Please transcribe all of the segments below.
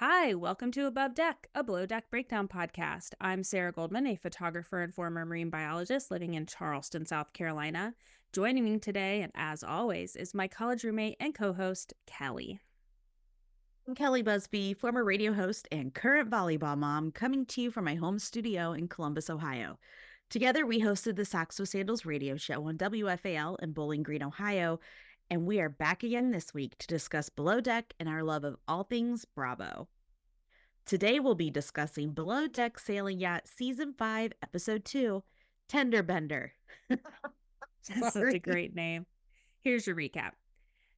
Hi, welcome to Above Deck, a below deck breakdown podcast. I'm Sarah Goldman, a photographer and former marine biologist living in Charleston, South Carolina. Joining me today, and as always, is my college roommate and co-host, Kelly. I'm Kelly Busby, former radio host and current volleyball mom, coming to you from my home studio in Columbus, Ohio. Together, we hosted the Socks with Sandals radio show on WFAL in Bowling Green, Ohio, and we are back again this week to discuss Below Deck and our love of all things Bravo. Today, we'll be discussing Below Deck Sailing Yacht Season 5, Episode 2, Tender Bender. That's such a great name. Here's your recap.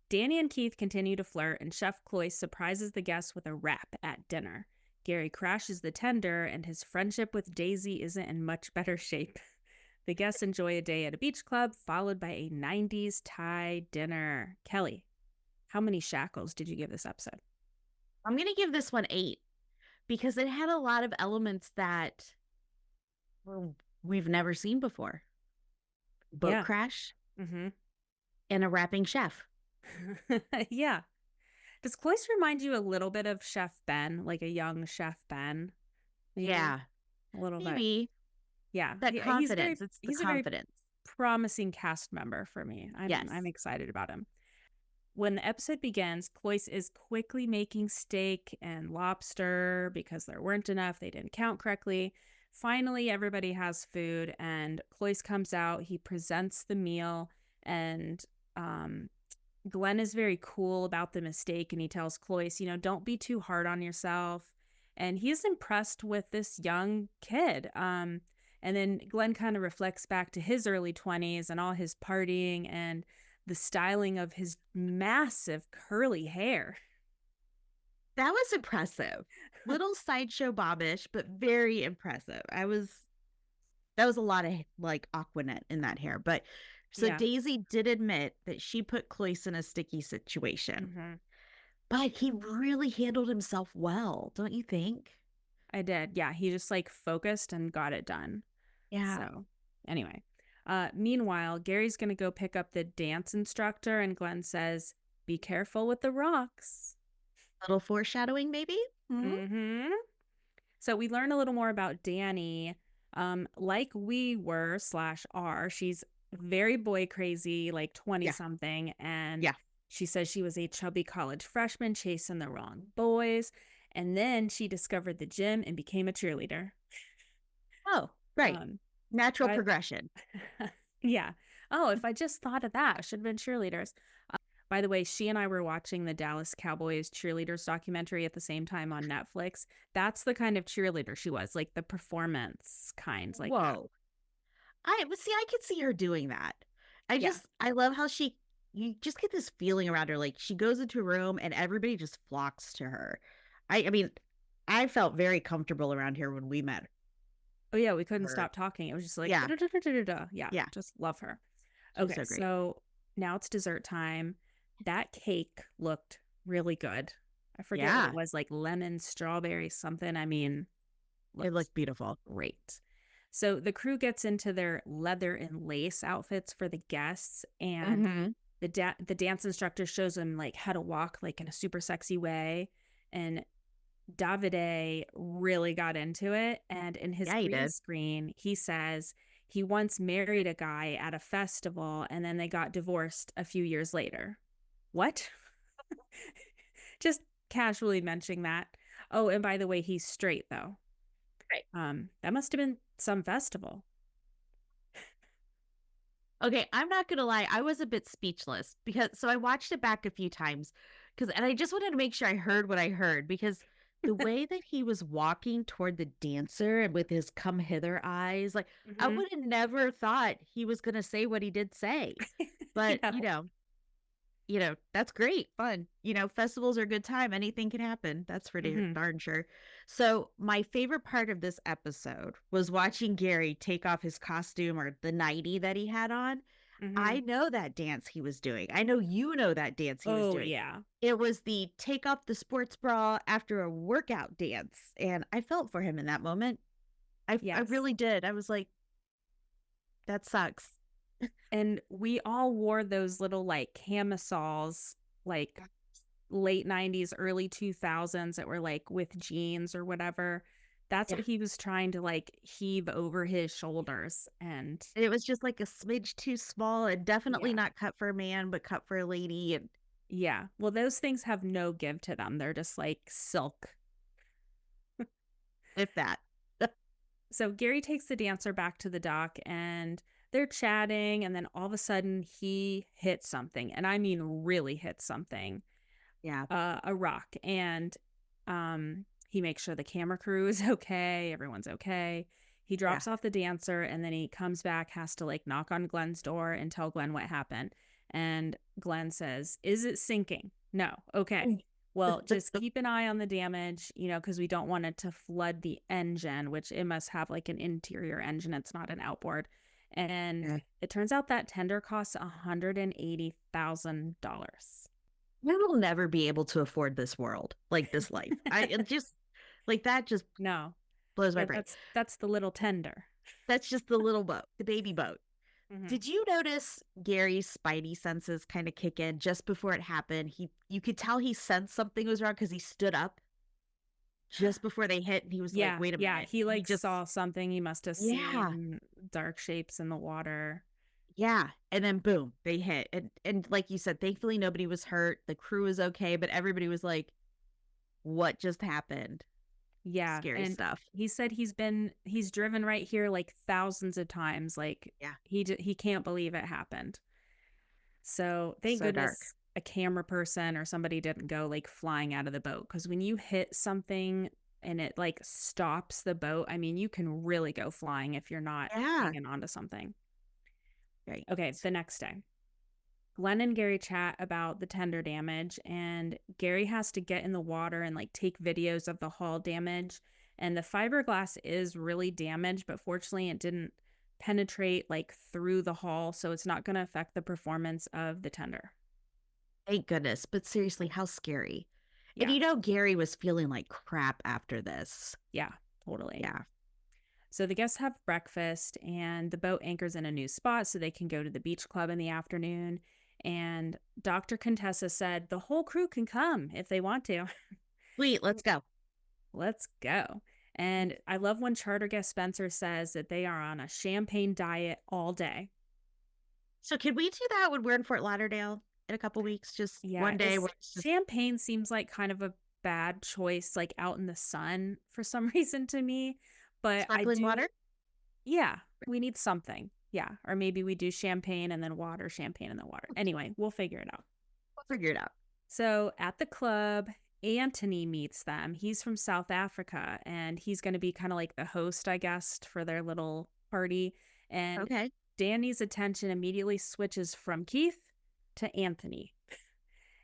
Danny and Keith continue to flirt, and Chef Cloyce surprises the guests with a wrap at dinner. Gary crashes the tender, and his friendship with Daisy isn't in much better shape. The guests enjoy a day at a beach club, followed by a 90s Thai dinner. Kelly, how many shackles did you give this episode? I'm going to give this one 8 because it had a lot of elements that we've never seen before. Boat crash and a rapping chef. Yeah. Does Cloyce remind you a little bit of Chef Ben, like a young Chef Ben? Maybe? Yeah. A little bit. Yeah. That confidence. He's a confidence. Very promising cast member for me. I'm excited about him. When the episode begins, Cloyce is quickly making steak and lobster because there weren't enough. They didn't count correctly. Finally, everybody has food, and Cloyce comes out. He presents the meal, and Glenn is very cool about the mistake, and he tells Cloyce, don't be too hard on yourself. And he's impressed with this young kid. And then Glenn kind of reflects back to his early 20s and all his partying and the styling of his massive curly hair. That was impressive. Little sideshow bobbish, but very impressive. That was a lot of like Aquanet in that hair. But so Daisy did admit that she put Cloyce in a sticky situation. But he really handled himself well, don't you think? I did. Yeah, he just like focused and got it done. Yeah. So anyway, meanwhile, Gary's going to go pick up the dance instructor, and Glenn says, be careful with the rocks. A little foreshadowing, maybe? So we learn a little more about Danny. Like we were /are, she's very boy crazy, like 20 something. And she says she was a chubby college freshman chasing the wrong boys. And then she discovered the gym and became a cheerleader. Oh, right. Natural progression. Yeah. Oh, if I just thought of that, I should have been cheerleaders. By the way, she and I were watching the Dallas Cowboys cheerleaders documentary at the same time on Netflix. That's the kind of cheerleader she was, like the performance kind. Like, whoa. I could see her doing that. I love how you just get this feeling around her. Like she goes into a room and everybody just flocks to her. I mean, I felt very comfortable around here when we met. Oh yeah, we couldn't stop talking. It was just like, yeah, just love her. Okay, so now it's dessert time. That cake looked really good. I forget what it was, like lemon, strawberry, something. I mean, it looked beautiful. Great. So the crew gets into their leather and lace outfits for the guests, and the dance instructor shows them like how to walk like in a super sexy way. And Davide really got into it. And in his green screen, he says he once married a guy at a festival and then they got divorced a few years later. What? Just casually mentioning that. Oh, and by the way, he's straight though. Right. That must have been some festival. Okay, I'm not gonna lie, I was a bit speechless so I watched it back a few times and I just wanted to make sure I heard what I heard, because the way that he was walking toward the dancer and with his come hither eyes, like I would have never thought he was gonna say what he did say. But that's great fun. Festivals are a good time. Anything can happen. That's pretty darn sure. So my favorite part of this episode was watching Gary take off his costume, or the nightie that he had on. I know that dance he was doing. I know that dance he was doing. Yeah. It was the take off the sports bra after a workout dance. And I felt for him in that moment. I really did. I was like, that sucks. And we all wore those little like camisoles, like late 90s, early 2000s that were like with jeans or whatever. That's what he was trying to like heave over his shoulders. And it was just like a smidge too small, and definitely not cut for a man, but cut for a lady. And yeah, well, those things have no give to them. They're just like silk. if that. So Gary takes the dancer back to the dock and they're chatting. And then all of a sudden he hits something. And I mean, really hits something. Yeah. A rock. And he makes sure the camera crew is okay. Everyone's okay. He drops off the dancer and then he comes back, has to like knock on Glenn's door and tell Glenn what happened. And Glenn says, "Is it sinking?" "No." "Okay. Well, just keep an eye on the damage, you know, because we don't want it to flood the engine," which it must have like an interior engine. It's not an outboard. And it turns out that tender costs $180,000. We will never be able to afford this world, like this life. It just like that just blows my brain. That's the little tender. That's just the little boat, the baby boat. Mm-hmm. Did you notice Gary's spidey senses kind of kick in just before it happened? You could tell he sensed something was wrong because he stood up just before they hit, and he was like, "Wait a minute!" Yeah, he like just saw something. He must have seen dark shapes in the water. Yeah, and then boom, they hit, and like you said, thankfully nobody was hurt. The crew was okay, but everybody was like, "What just happened?" Yeah, scary stuff. He said he's driven right here like thousands of times. Like, he can't believe it happened. So thank goodness a camera person or somebody didn't go like flying out of the boat, because when you hit something and it like stops the boat, I mean, you can really go flying if you're not hanging onto something. Right. Okay, the next day, Glenn and Gary chat about the tender damage, and Gary has to get in the water and like take videos of the hull damage. And the fiberglass is really damaged, but fortunately it didn't penetrate like through the hull, so it's not going to affect the performance of the tender. Thank goodness. But seriously, how scary. Yeah. And you know, Gary was feeling like crap after this. Yeah, totally. Yeah. So the guests have breakfast and the boat anchors in a new spot so they can go to the beach club in the afternoon. And Dr. Contessa said the whole crew can come if they want to. Sweet, let's go. Let's go. And I love when charter guest Spencer says that they are on a champagne diet all day. So could we do that when we're in Fort Lauderdale in a couple weeks? Just one day. Champagne seems like kind of a bad choice, like out in the sun for some reason to me. But sparkling water? Yeah, we need something. Yeah, or maybe we do champagne and then water, champagne and then water. Anyway, we'll figure it out. So at the club, Anthony meets them. He's from South Africa, and he's going to be kind of like the host, I guess, for their little party. And Danny's attention immediately switches from Keith to Anthony.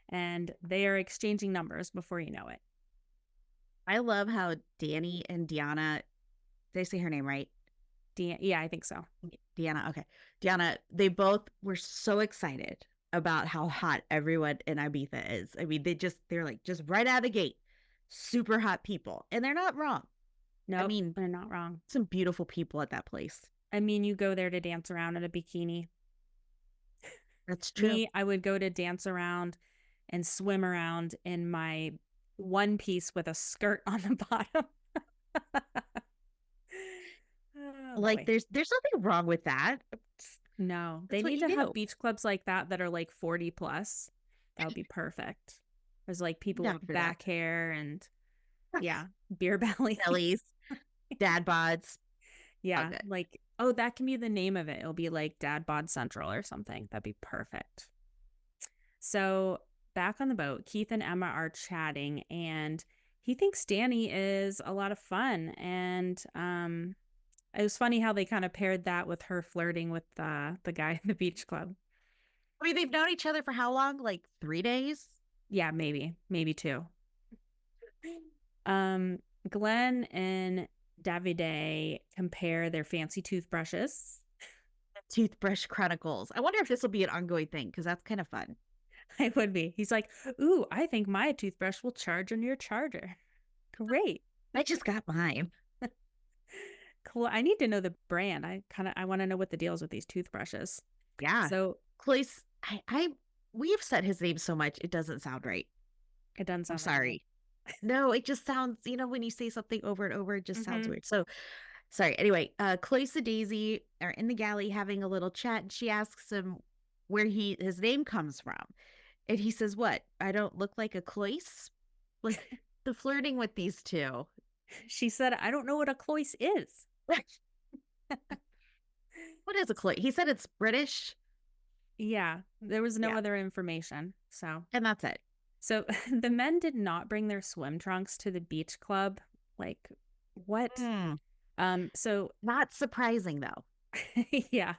And they are exchanging numbers before you know it. I love how Danny and Deanna, did I say her name right? Yeah, I think so. Deanna, okay. Deanna, they both were so excited about how hot everyone in Ibiza is. I mean, they're like just right out of the gate, super hot people. And they're not wrong. No, I mean, they're not wrong. Some beautiful people at that place. I mean, you go there to dance around in a bikini. That's true. Me, I would go to dance around and swim around in my one piece with a skirt on the bottom. Like there's nothing wrong with that. No, they need to have beach clubs like that are like 40 plus. That would be perfect. There's like people with back hair and beer bellies, dad bods. Yeah, like, oh, that can be the name of it. It'll be like Dad Bod Central or something. That'd be perfect. So back on the boat, Keith and Emma are chatting, and he thinks Danny is a lot of fun. And it was funny how they kind of paired that with her flirting with the guy in the beach club. I mean, they've known each other for how long? Like 3 days? Yeah, maybe 2. Glenn and Davide compare their fancy toothbrushes. Toothbrush Chronicles. I wonder if this will be an ongoing thing, because that's kind of fun. It would be. He's like, ooh, I think my toothbrush will charge on your charger. Great. I just got mine. Cool. I need to know the brand. I want to know what the deal is with these toothbrushes. Yeah. So Cloyce, we've said his name so much it doesn't sound right. It doesn't I'm sound like me. sorry. No, it just sounds, when you say something over and over, it just sounds Mm-hmm. weird. So sorry. Anyway, Cloyce and Daisy are in the galley having a little chat, and she asks him where his name comes from. And he says, "What? I don't look like a Cloyce?" Like the flirting with these two. She said, I don't know what a cloice is. What is a Cloyce? He said it's British. Yeah, there was no Yeah. other information. And that's it. So the men did not bring their swim trunks to the beach club. Like, what? Mm, So not surprising though. yeah,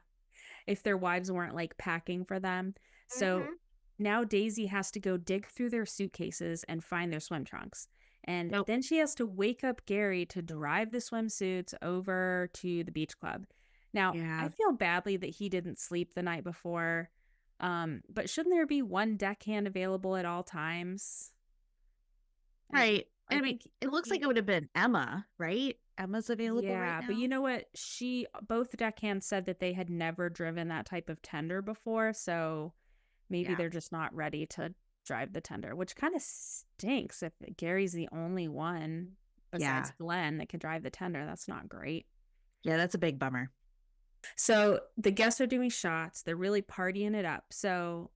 if their wives weren't like packing for them. So Mm-hmm. now Daisy has to go dig through their suitcases and find their swim trunks. And Nope. then she has to wake up Gary to drive the swimsuits over to the beach club. Now, I Yeah. feel badly that he didn't sleep the night before. But shouldn't there be one deckhand available at all times? Right. I I mean, think it looks like he, it would have been Emma, right? Emma's available right yeah, but now. you know what? Both deckhands said that they had never driven that type of tender before. So maybe Yeah. they're just not ready to drive the tender, which kind of stinks if Gary's the only one besides Yeah. Glenn that can drive the tender. That's not great. Yeah, that's a big bummer. So the guests are doing shots. They're really partying it up. So,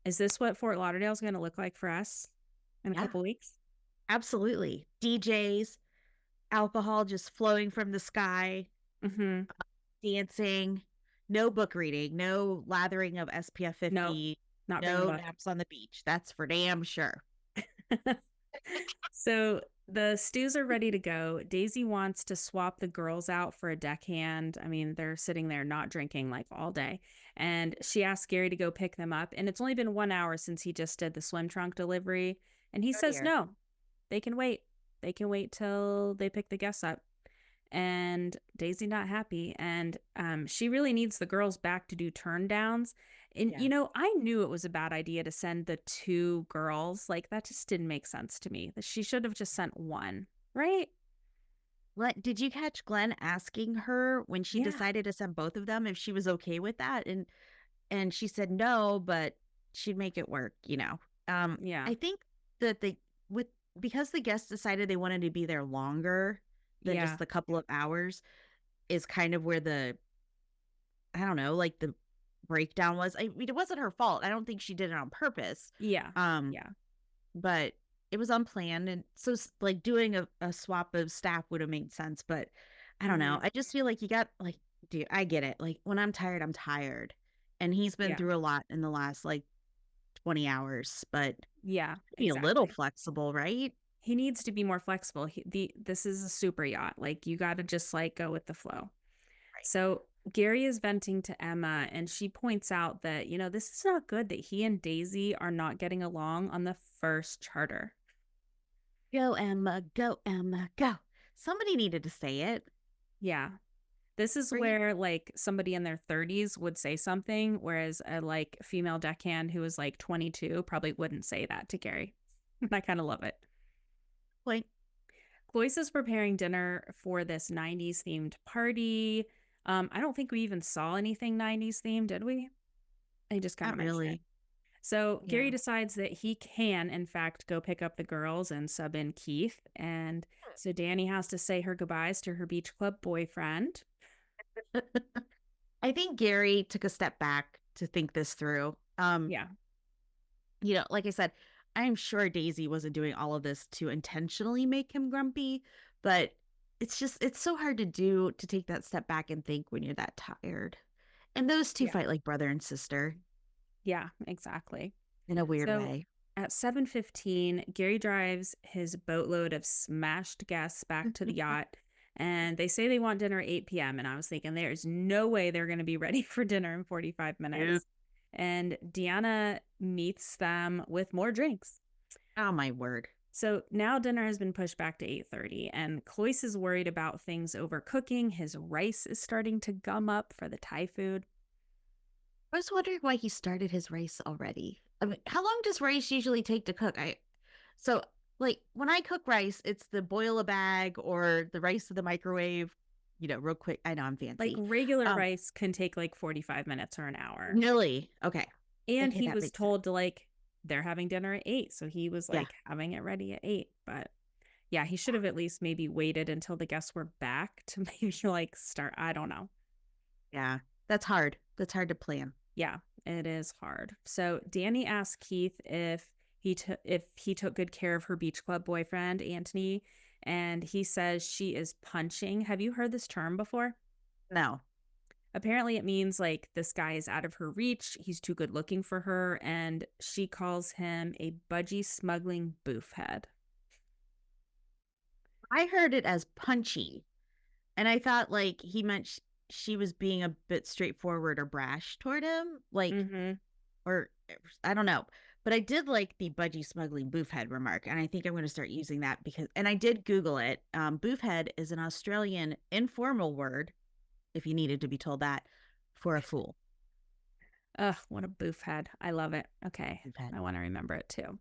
is this what Fort Lauderdale is going to look like for us in a Yeah, couple weeks? absolutely. DJs, alcohol just flowing from the sky, Mm-hmm. dancing, no book reading, no lathering of SPF No, 50, not bringing a no book. naps on the beach. That's for damn sure. So the stews are ready to go. Daisy wants to swap the girls out for a deckhand. I mean, they're sitting there not drinking like all day. And she asks Gary to go pick them up. And it's only been 1 hour since he just did the swim trunk delivery. And he Oh says, dear. no, they can wait. They can wait till they pick the guests up. And Daisy not happy. And she really needs the girls back to do turn downs. And, Yeah. I knew it was a bad idea to send the two girls. Like, that just didn't make sense to me. She should have just sent one, right? Did you catch Glenn asking her when she Yeah. decided to send both of them if she was okay with that? And she said no, but she'd make it work. Yeah. I think that with because the guests decided they wanted to be there longer than Yeah. just a couple of hours is kind of where I don't know, like the breakdown was. I mean, it wasn't her fault. I don't think she did it on purpose. Yeah. Um, Yeah. but it was unplanned. And so like doing a swap of staff would have made sense. But I don't know. Hmm. I just feel like you got like, dude, I get it. Like when I'm tired, I'm tired. And he's been Yeah. through a lot in the last like 20 hours, but Yeah. be a little Exactly. flexible, right? He needs to be more flexible. This is a super yacht. Like, you got to just like go with the flow. Right. So Gary is venting to Emma, and she points out that, this is not good that he and Daisy are not getting along on the first charter. Go, Emma. Go, Emma. Go. Somebody needed to say it. Yeah. This is Right? where like somebody in their 30s would say something, whereas a like female deckhand who was like 22 probably wouldn't say that to Gary. I kind of love it. Point. Cloyce is preparing dinner for this 90s themed party. I don't think we even saw anything 90s themed, did we? I just kind Not of mentioned it. really. So Gary Yeah. decides that he can, in fact, go pick up the girls and sub in Keith. And so Danny has to say her goodbyes to her beach club boyfriend. I think Gary took a step back to think this through. Yeah. Like I said, I'm sure Daisy wasn't doing all of this to intentionally make him grumpy, but it's so hard to do to take that step back and think when you're that tired. And those two Yeah. fight like brother and sister Yeah, exactly. in a weird So way. at 7:15, Gary drives his boatload of smashed guests back to the yacht, and they say they want dinner at 8 p.m. And I was thinking, there's no way they're going to be ready for dinner in 45 Nope. minutes. And Deanna meets them with more drinks. Oh my word. So now dinner has been pushed back to 8:30, and Cloyce is worried about things overcooking. His rice is starting to gum up for the Thai food. I was wondering why he started his rice already. I mean, how long does rice usually take to cook? So like when I cook rice, it's the boil a bag or the rice in the microwave, real quick. I know I'm Like, fancy. regular Um, rice can take like 45 minutes or an hour. really? Okay. And Okay, he that was makes sense. told to like they're having dinner at 8. So he was Yeah. like having it ready at 8. But yeah, he should have at least maybe waited until the guests were back to maybe like start. I don't know. Yeah. That's hard. That's hard to plan. Yeah, it is hard. So Danny asked Keith if he took good care of her beach club boyfriend, Anthony, and he says she is punching. Have you heard this term before? No. Apparently it means like this guy is out of her reach, he's too good looking for her, and she calls him a budgie smuggling boofhead. I heard it as punchy. And I thought like he meant she was being a bit straightforward or brash toward him. Like, Mm-hmm. or I don't know. But I did like the budgie smuggling boofhead remark. And I think I'm going to start using that because, and I did Google it. Boofhead is an Australian informal word, if you needed to be told that, for a fool. Ugh, what a boofhead. I love it. Okay. Boofhead. I want to remember it too.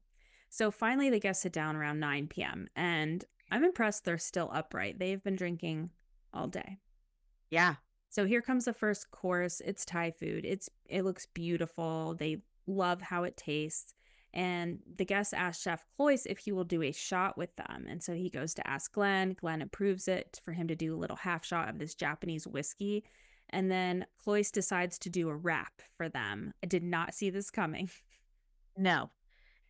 So finally, the guests sit down around 9 p.m. and I'm impressed they're still upright. They've been drinking all day. Yeah. So here comes the first course. It's Thai food. It looks beautiful. They love how it tastes. And the guests ask Chef Cloyce if he will do a shot with them. And so he goes to ask Glenn. Glenn approves it for him to do a little half shot of this Japanese whiskey. And then Cloyce decides to do a wrap for them. I did not see this coming. No.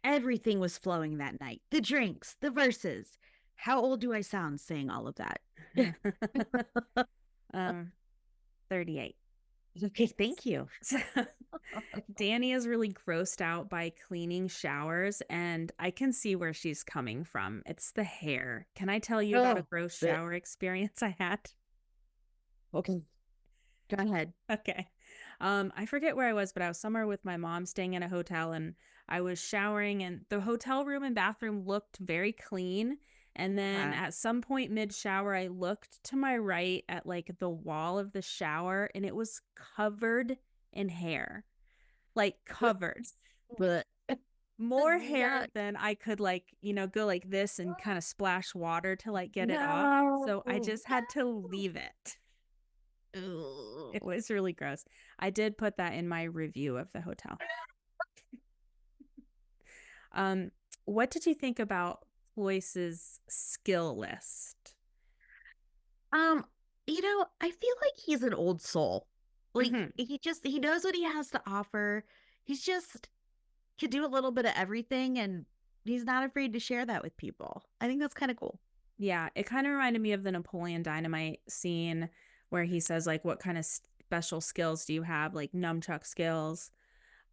Everything was flowing that night. The drinks, the verses. How old do I sound saying all of that? 38. Okay, thank you. Danny is really grossed out by cleaning showers, and I can see where she's coming from. It's the hair. Can I tell you about a gross shower experience I had? Okay. Go ahead. Okay. I forget where I was, but I was somewhere with my mom staying in a hotel, and I was showering, and the hotel room and bathroom looked very clean. And then at some point mid shower, I looked to my right at like the wall of the shower, and it was covered in hair, like covered. But More hair than I could like, go like this and kind of splash water to like get it off. So I just had to leave it. It was really gross. I did put that in my review of the hotel. What did you think about Cloyce's skill list? I feel like he's an old soul. Like he knows what he has to offer. He's just could do a little bit of everything and he's not afraid to share that with people. I think that's kind of cool. Yeah, it kind of reminded me of the Napoleon Dynamite scene where he says like what kind of special skills do you have, like nunchuck skills?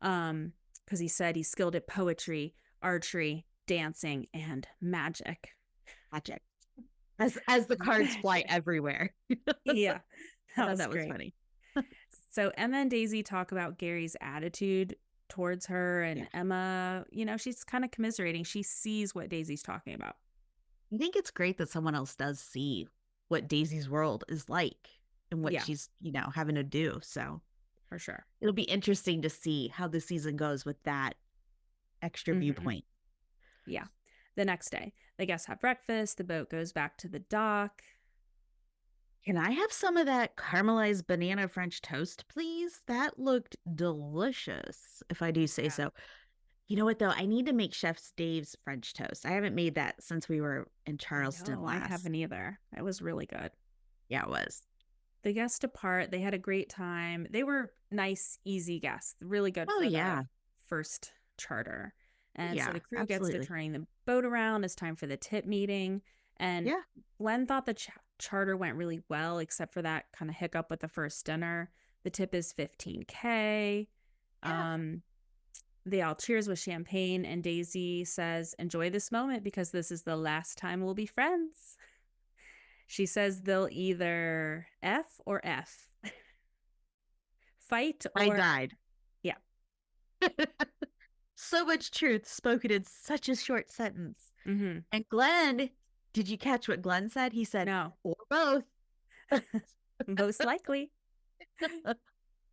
Because he said he's skilled at poetry, archery, dancing, and magic. Magic. As the cards fly everywhere. Yeah. That was funny. So Emma and Daisy talk about Gary's attitude towards her, and Emma, she's kind of commiserating. She sees what Daisy's talking about. I think it's great that someone else does see what Daisy's world is like and what she's, having to do. So for sure. It'll be interesting to see how the season goes with that extra viewpoint. Yeah. The next day, the guests have breakfast. The boat goes back to the dock. Can I have some of that caramelized banana French toast, please? That looked delicious, if I do say so. You know what, though? I need to make Chef Dave's French toast. I haven't made that since we were in Charleston last. I haven't either. It was really good. Yeah, it was. The guests depart. They had a great time. They were nice, easy guests. Really good for the first charter. And so the crew gets to turning the boat around. It's time for the tip meeting. And Glenn thought the charter went really well, except for that kind of hiccup with the first dinner. The tip is $15K. They all cheers with champagne, and Daisy says, "Enjoy this moment because this is the last time we'll be friends." She says they'll either F or F. Fight or... I died. Yeah. So much truth spoken in such a short sentence. And Glenn, did you catch what Glenn said? He said, no. Or both. Most likely.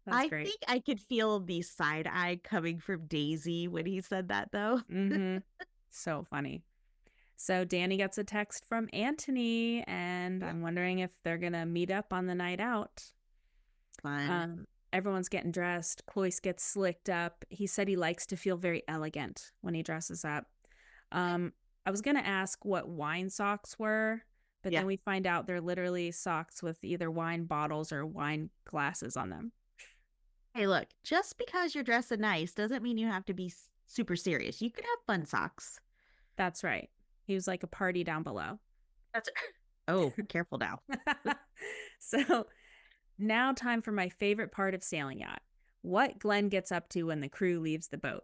I think I could feel the side eye coming from Daisy when he said that, though. So funny. So Danny gets a text from Anthony, and I'm wondering if they're going to meet up on the night out. Fun. everyone's getting dressed. Cloyce gets slicked up. He said he likes to feel very elegant when he dresses up. I was going to ask what wine socks were, but then we find out they're literally socks with either wine bottles or wine glasses on them. Hey, look, just because you're dressing nice doesn't mean you have to be super serious. You can have fun socks. That's right. He was like a party down below. Oh, careful now. So now time for my favorite part of sailing yacht. What Glenn gets up to when the crew leaves the boat.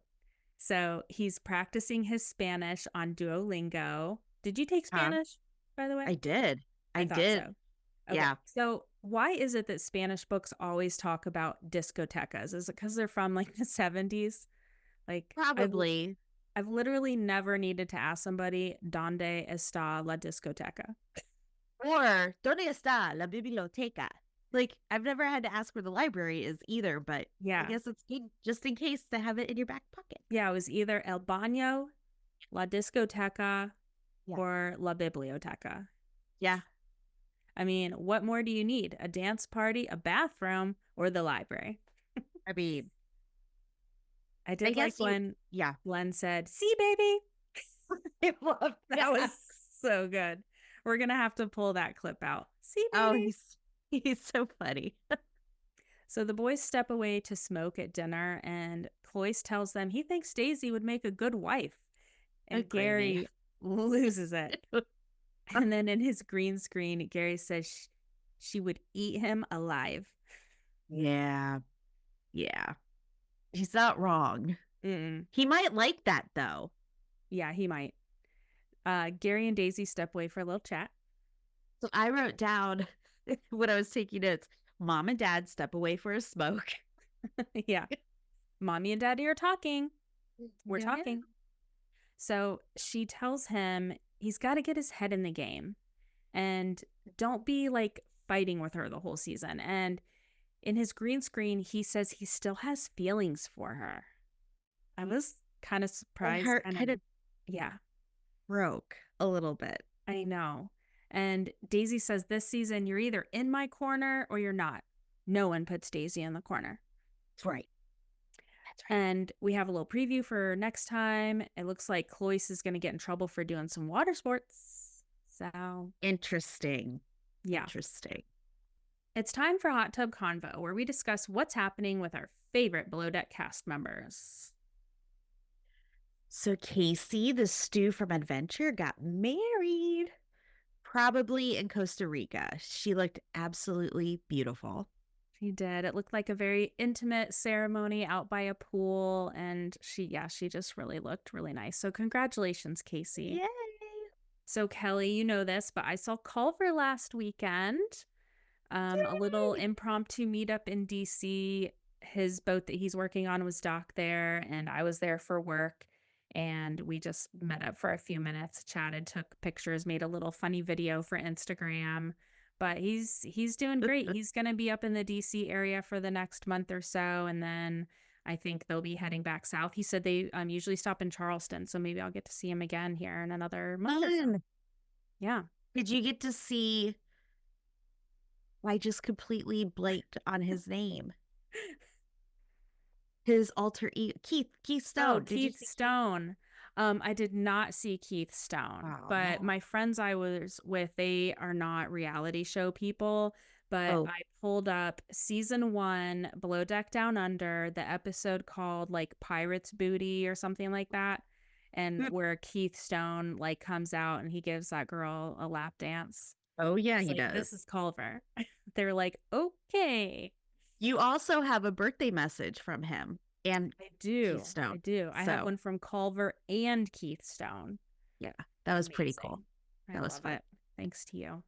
So he's practicing his Spanish on Duolingo. Did you take Spanish, by the way? I did. I thought so. Okay. Yeah. So why is it that Spanish books always talk about discotecas? Is it because they're from like the 70s? Like probably. I've literally never needed to ask somebody, ¿Dónde está la discoteca? Or, ¿Dónde está la biblioteca? Like, I've never had to ask where the library is either, but I guess it's good just in case to have it in your back pocket. Yeah, it was either el baño, la discoteca, or la biblioteca. Yeah. I mean, what more do you need? A dance party, a bathroom, or the library? I mean, I did like when Glenn said, "See, baby." I love that. That was so good. We're going to have to pull that clip out. See, baby. Oh, he's so funny. So the boys step away to smoke at dinner, and Cloyce tells them he thinks Daisy would make a good wife. And Gary loses it. And then in his green screen, Gary says she would eat him alive. Yeah. Yeah. He's not wrong. He might like that, though. Yeah, he might. Gary and Daisy step away for a little chat. So I wrote down when I was taking notes, Mom and Dad step away for a smoke. Yeah. Mommy and Daddy are talking. We're talking. So she tells him he's got to get his head in the game and don't be like fighting with her the whole season. And in his green screen, he says he still has feelings for her. I was kind of surprised. Her kind of broke a little bit. I know. And Daisy says this season, you're either in my corner or you're not. No one puts Daisy in the corner. That's right. And we have a little preview for next time. It looks like Cloyce is going to get in trouble for doing some water sports. So interesting. Yeah. Interesting. It's time for Hot Tub Convo, where we discuss what's happening with our favorite Below Deck cast members. So Casey, the stew from Adventure, got married, probably in Costa Rica. She looked absolutely beautiful. She did. It looked like a very intimate ceremony out by a pool, and she just really looked really nice. So congratulations, Casey. Yay! So Kelly, you know this, but I saw Culver last weekend. A little impromptu meetup in DC. His boat that he's working on was docked there, and I was there for work. And we just met up for a few minutes, chatted, took pictures, made a little funny video for Instagram. But he's doing great. He's going to be up in the DC area for the next month or so, and then I think they'll be heading back south. He said they usually stop in Charleston, so maybe I'll get to see him again here in another month or so. Yeah. Did you get to see? I just completely blanked on his name. His alter ego, Keith Stone. Oh, Keith Stone. I did not see Keith Stone, but my friends I was with, they are not reality show people, but I pulled up season 1, Below Deck Down Under, the episode called like Pirate's Booty or something like that. And where Keith Stone like comes out and he gives that girl a lap dance. Oh yeah, he does. This is Culver. They're like, okay. You also have a birthday message from him. And I do. Keith Stone. I do. I have one from Culver and Keith Stone. Yeah, that was pretty cool. That was fun. Thanks to you.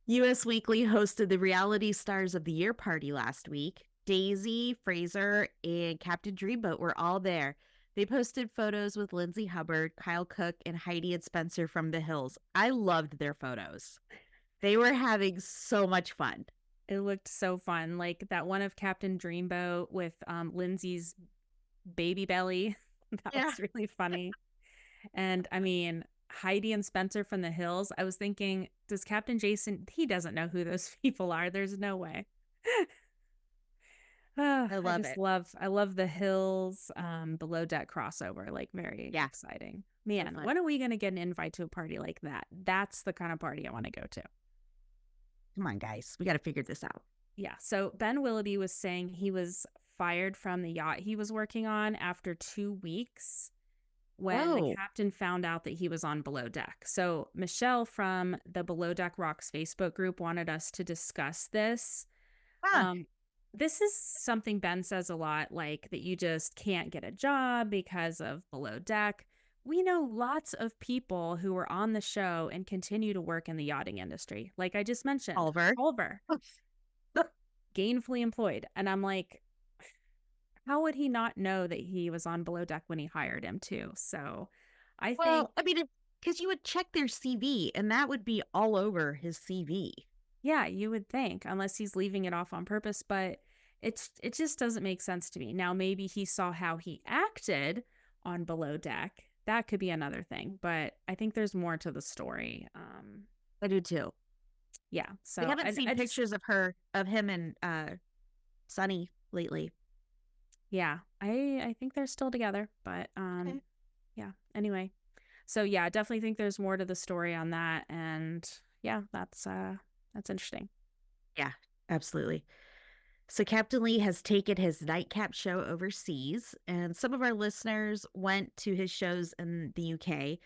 US Weekly hosted the Reality Stars of the Year party last week. Daisy, Fraser, and Captain Dreamboat were all there. They posted photos with Lindsay Hubbard, Kyle Cook, and Heidi and Spencer from the Hills. I loved their photos. They were having so much fun. It looked so fun. Like that one of Captain Dreamboat with Lindsay's baby belly. That was really funny. And I mean, Heidi and Spencer from the Hills. I was thinking, does Captain Jason, he doesn't know who those people are. There's no way. I love it. I love the hills, below deck crossover, like very Yeah. exciting. So Man, fun. when are we gonna get an invite to a party like that? That's the kind of party I want to go to. Come on, guys. We got to figure this out. Yeah. So Ben Willoughby was saying he was fired from the yacht he was working on after 2 weeks when the Oh, captain found out that he was on Below Deck. So Michelle from the Below Deck Rocks Facebook group wanted us to discuss this. huh. Um, this is something Ben says a lot, like that you just can't get a job because of Below Deck. We know lots of people who were on the show and continue to work in the yachting industry. Like I just mentioned, Oliver. Culver, gainfully employed. And I'm like, how would he not know that he was on Below Deck when he hired him too? So I think, Well, I mean, because you would check their CV and that would be all over his CV. yeah, you would think, unless he's leaving it off on purpose, but it just doesn't make sense to me. Now maybe he saw how he acted on Below Deck. That could be another thing, but I think there's more to the story. I do too. Yeah, I so haven't seen I just pictures of him and Sonny lately. yeah, I think they're still together, but Okay. yeah. Anyway, so yeah, I definitely think there's more to the story on that, and yeah, that's interesting. Yeah, absolutely. So Captain Lee has taken his nightcap show overseas, and some of our listeners went to his shows in the UK.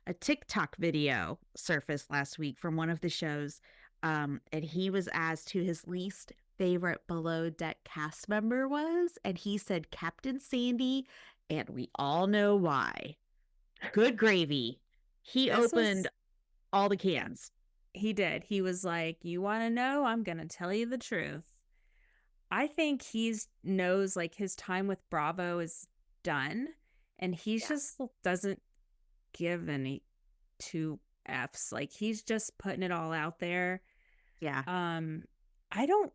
A TikTok video surfaced last week from one of the shows, and he was asked who his least favorite below deck cast member was, and he said Captain Sandy, and we all know why. Good gravy. He This opened was all the cans. He did. He was like, "You want to know? I'm going to tell you the truth." I think he's knows like his time with Bravo is done and he Yeah. just doesn't give any two F's. Like he's just putting it all out there. Yeah. Um I don't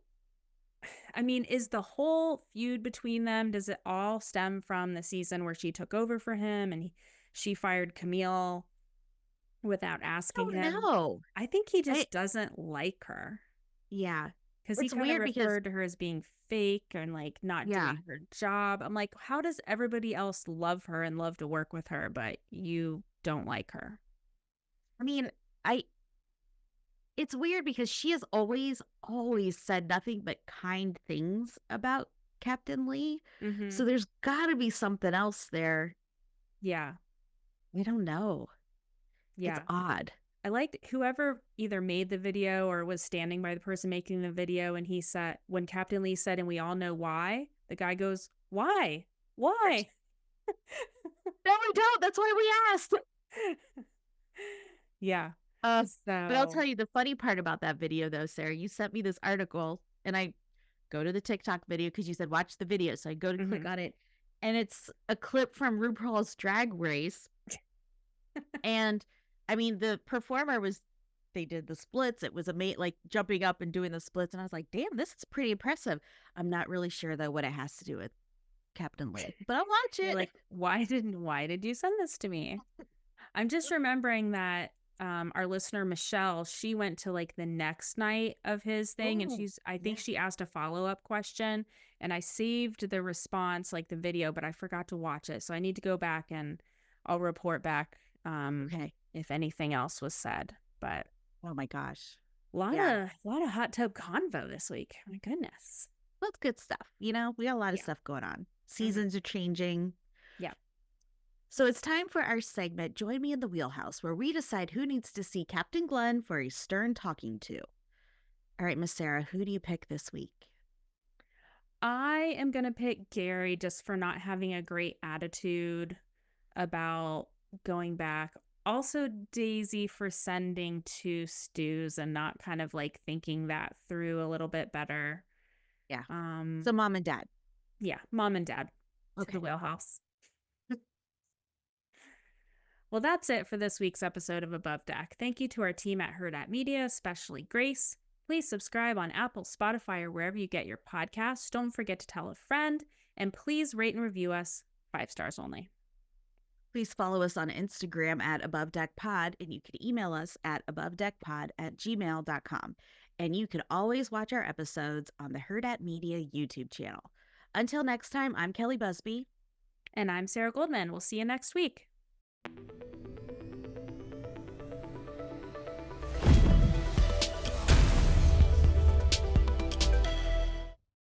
I mean, is the whole feud between them, does it all stem from the season where she took over for him and she fired Camille without asking I don't him? know. I think he I just doesn't like her. Yeah. Because he It's kind of weird because referred to her as being fake and like not yeah. doing her job. I'm like, how does everybody else love her and love to work with her, but you don't like her? I mean, I it's weird because she has always said nothing but kind things about Captain Lee. Mm-hmm. So there's got to be something else there. Yeah. I don't know. It's Yeah. odd. I liked whoever either made the video or was standing by the person making the video. And he said, when Captain Lee said, and we all know why, the guy goes, why? Why? No, we don't. That's why we asked. Yeah. But I'll So, tell you the funny part about that video, though, Sarah. You sent me this article, and I go to the TikTok video because you said watch the video. So I go to click on it, and it's a clip from RuPaul's Drag Race. And I mean, the performer was, they did the splits. It was a mate like jumping up and doing the splits. And I was like, damn, this is pretty impressive. I'm not really sure, though, what it has to do with Captain Lee, but I'll watch you're it. like, why did you send this to me? I'm just remembering that our listener Michelle, she went to like the next night of his thing, and Oh, I think yeah. she asked a follow-up question, and I saved the response, like the video, but I forgot to watch it, so I need to go back and I'll report back Okay. if anything else was said. But Oh my gosh. a lot Yeah. of hot tub convo this week. My goodness. That's good stuff. You know, we got a lot of Yeah. stuff going on. Mm-hmm. Seasons are changing. Yeah. So it's time for our segment, Join Me in the Wheelhouse, where we decide who needs to see Captain Glenn for a stern talking to. All right, Miss Sarah, who do you pick this week? I am going to pick Gary just for not having a great attitude about going back. Also, Daisy for sending two stews and not kind of like thinking that through a little bit better. Yeah. So mom and dad. Yeah, mom and dad to Okay. the wheelhouse. Well, that's it for this week's episode of Above Deck. Thank you to our team at Hurrdat Media, especially Grace. Please subscribe on Apple, Spotify, or wherever you get your podcasts. Don't forget to tell a friend, and please rate and review us 5 stars only. Please follow us on Instagram at Above Deck Pod, and you can email us at abovedeckpod@gmail.com. And you can always watch our episodes on the Hurrdat Media YouTube channel. Until next time, I'm Kelly Busby. And I'm Sarah Goldman. We'll see you next week.